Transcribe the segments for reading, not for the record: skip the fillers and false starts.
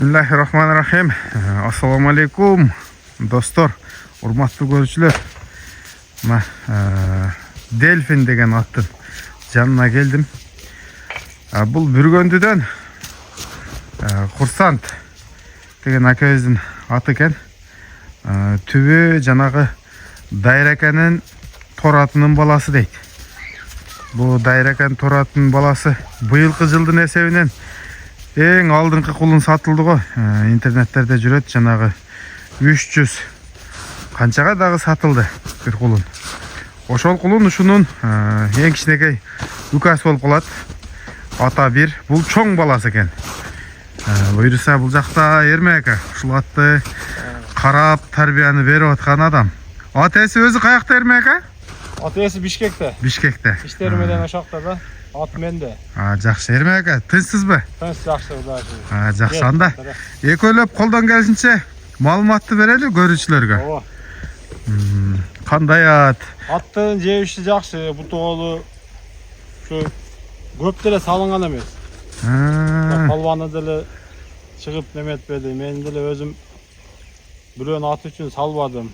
Bismillahirrahmanirrahim. Assalamu alaikum dostlar, urmatlı görüşler. Delfin деген аттың жанына келдім. Бұл Бүргөндүдөн Курсант деген акебиздин аты экен. Түбү жанагы Дайраканын торатынын баласы дейт. Бул Дайраканын торатынын баласы быйылкы жылдын эсебинен эң алдыңкы кулун сатылды го. Интернеттерде жүрөт, жанагы 300 канчага дагы сатылды бир кулун. Ошол кулун ушунун эң кичинекей үкасы болуп калат. Ата бир, бул чоң баласы экен. Буйруса бул жакта Эрмек ака ушул атты карап тарбияны берип аткан адам. Ат ээси өзү каякта Эрмек ака? Ат ээси Бишкекте. Бишкекте. Иштери менен ошакта да. Ат менде. Жакшы Эрмек ака, тынчсызбы? Тынч жакшы да. Жакшы, анда экөөлөп колдон келишинче маалыматты берели көрүүчүлөргө. Ооба. Кандай ат? Аттын жебиши жакшы, бутуголу ушу көп деле салынган эмес. Балбаны деле чыгып неметпеди. Мен деле өзүм бирөөнүн аты үчүн салбадым.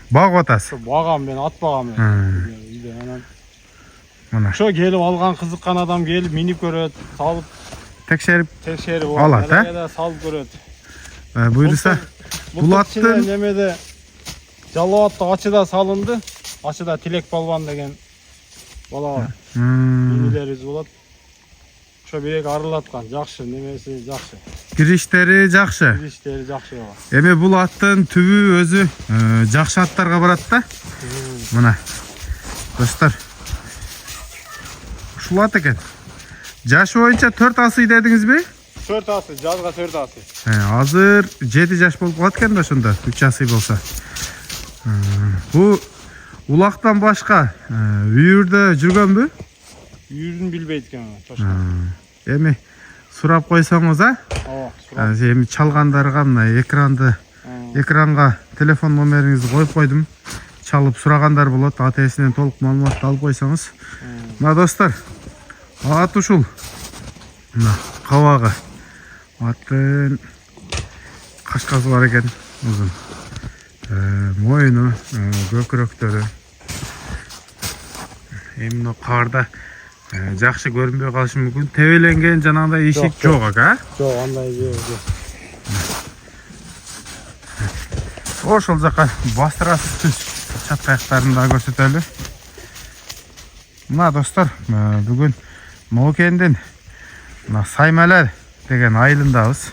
Багып атасыз? Багам, мен ат багам. Анан мына ошо келип алган кызыккан адам келип минип көрөт, салып текшерип алат, да? салып көрөт. Буйруса бул аттын немеде Жалал атты ачыда салынды. Ачыда Тилек Балбан деген бала минилерибиз болот. Ошо бирек арылаткан, жакшы, немеси жакшы. Кириштери жакшы. Кириштери жакшы бала. Эми бул аттын түбү өзү жакшы аттарга барат да. Мына достор, ушул ат экен. Жашы боюнча 4 асы дедиңизби? 4 асы, жазга 4 асы. Азыр 7 жаш болуп калат экен да ошондо, 3 асы болсо. Бу улактан башка үйүрдө жүргөнбү? Үйүрүн билбейт экен. Эми сурап койсоңуз, Ооба, сурап. Эми чалгандарга мына экранга телефон номериңизди коюп койдум. Чалып сурагандар болот, ат ээсинен толук маалыматты алып койсоңуз. Мына достор, ат ушул. Мына кабагы. Аттын кашкасы бар экен, узун. Моюну, көкүрөктөрү. Эми карда жакшы көрүнбөй калышы мүмкүн. Тебеленген жанагындай ишик жок ака? Жок, андай жок. Ошол жака бастырасыз түз чат аяктарын да көрсөтөлү. Мына достор, бүгүн Моокендин Саймалар деген айылындабыз.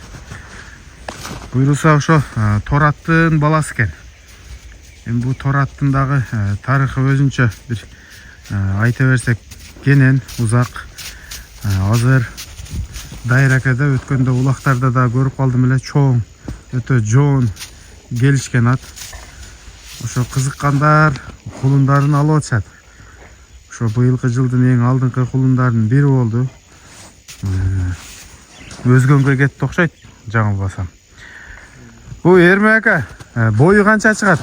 Буйруса ошо Тораттын баласы экен. Эми бул Тораттын дагы тарыхы өзүнчө бир айта берсек кенен узак. Азыр Дайракада өткөндө улактарда да көрүп калдым эле, чоң, өтө жоон келишкен ат. Ошо кызыккандар кулундарын алып атышат. Ошо быйылкы жылдын эң алдыңкы кулундарынын бири болду. Өзгөнгө кетти окшойт, жаңылбасам. Бу Эрмек ака, бою канча чыгат?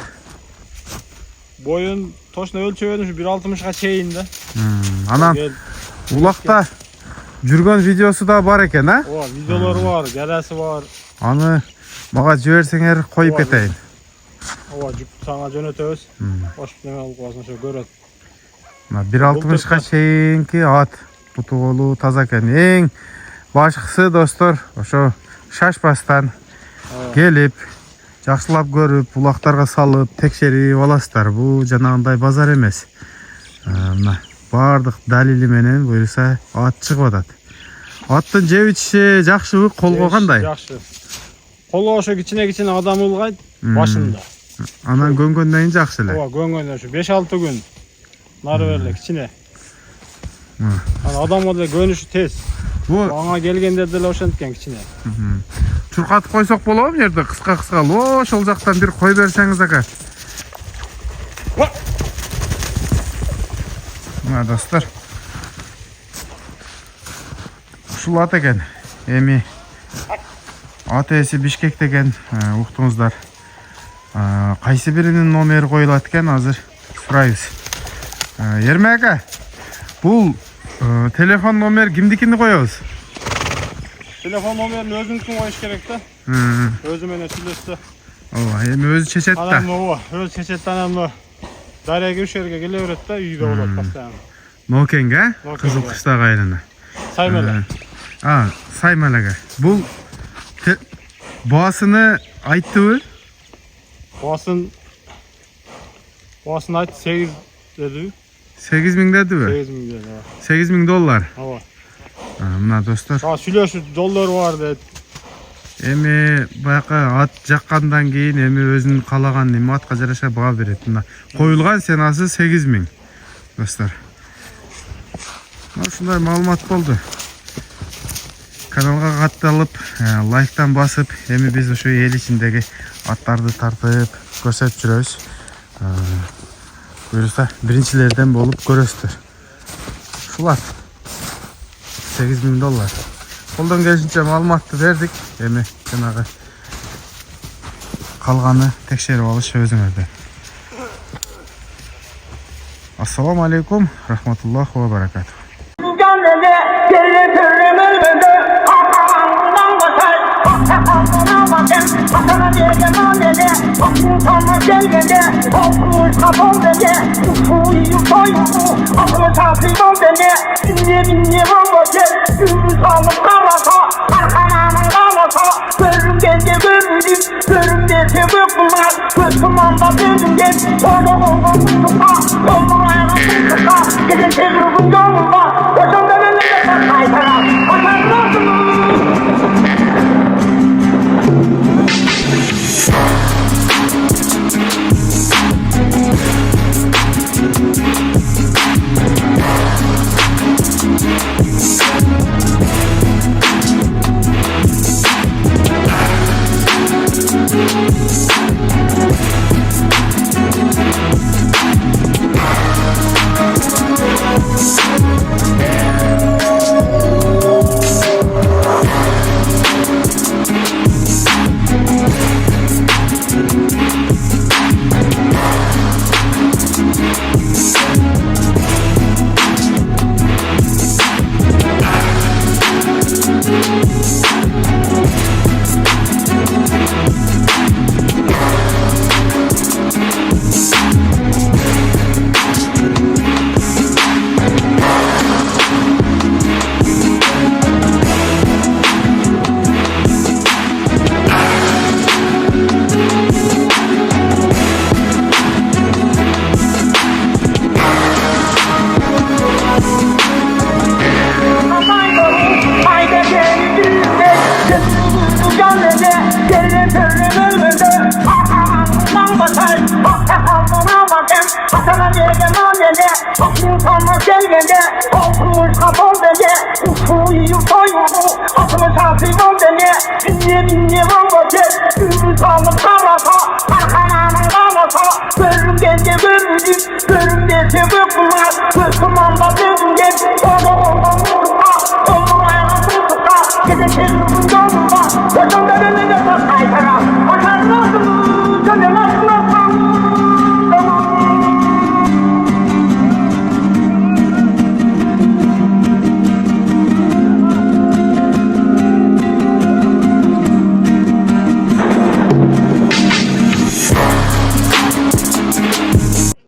Боюн точно өлчөбөдүм, 1.60га чейин да. Анан улакта жүргөн видеосу да бар экен, а? Ооба, видеолору бар, келеси бар. Аны мага жиберсеңер коюп кетейин. Ооба, сага жөнөтөбүз. Ошо неме болуп калсын, ошо көрөт. Мына 1.60га чейинки ат, бутуголу таза экен. Эң башкысы достор, ошо шашпастан келип, жакшылап көрүп, улактарга салып, текшерип аласыздар. Бул жанагындай базар эмес. Мына бардык далили менен буйруса ат чыгып атат. Аттын жебичи жакшыбы, колго кандай? Жакшы. Колго ошо кичине адам ылгайт башында. Анан көнгөндөн кийин жакшы эле. Ооба, көнгөндөн ошо 5-6 күн нары берле кичине. Адамга деле көнүшү тез. Бул аңа келгенде деле ошенткен кичине. Чуркатып койсок болобу, жерде кыска-кыска. Ошол жактан бир кой берсеңиз ака. Мына достор, ушул ат экен. Эми ат ээси Бишкек деген уктуңуздар. Кайсы биринин номери коюлат экен, азыр сурайбыз. Эрмек ака, бул телефон номер кимдикини коебуз? Telefon numaranı özünkün koyuş gerek de. Hı. Özüm ene tülüstü. Ova, hem özü çeçet da. Anam o, öz çeçetten anam daireye girişerge geliyor da uyda olur pastanın. Nokenge, Nokenge. Kızıl Kışla gayrını. Saymele. Ha, saymalaga. Bu boğasını ayttı mı? Boğasın ait 8 dedi. 8.000 dedi mi? 8 bin dedi. 8.000 dolar. Hava. Ha, buna dostlar. Daha sülöşü dolar var dedi. Эми баягы ат жаккандан кийин эми өзүнүн каалаган эми атка жараша баа берет. Мына коюлган ценасы 8.000. Достор. Ушундай маалымат болду. Каналга катталып, лайктан басып, эми биз ошо эл ичиндеги аттарды тартып көрсөтүп жүрөбүз. Буюрса биринчилерден болуп көрөсүздөр. Ушул ат 8.000 доллар. Колдон келишинче маалыматты бердик. Эми жанагы калганы текшерип алыш өзүңөрдө. Ассаламу алейкум, рахматуллахи ва баракатух. Get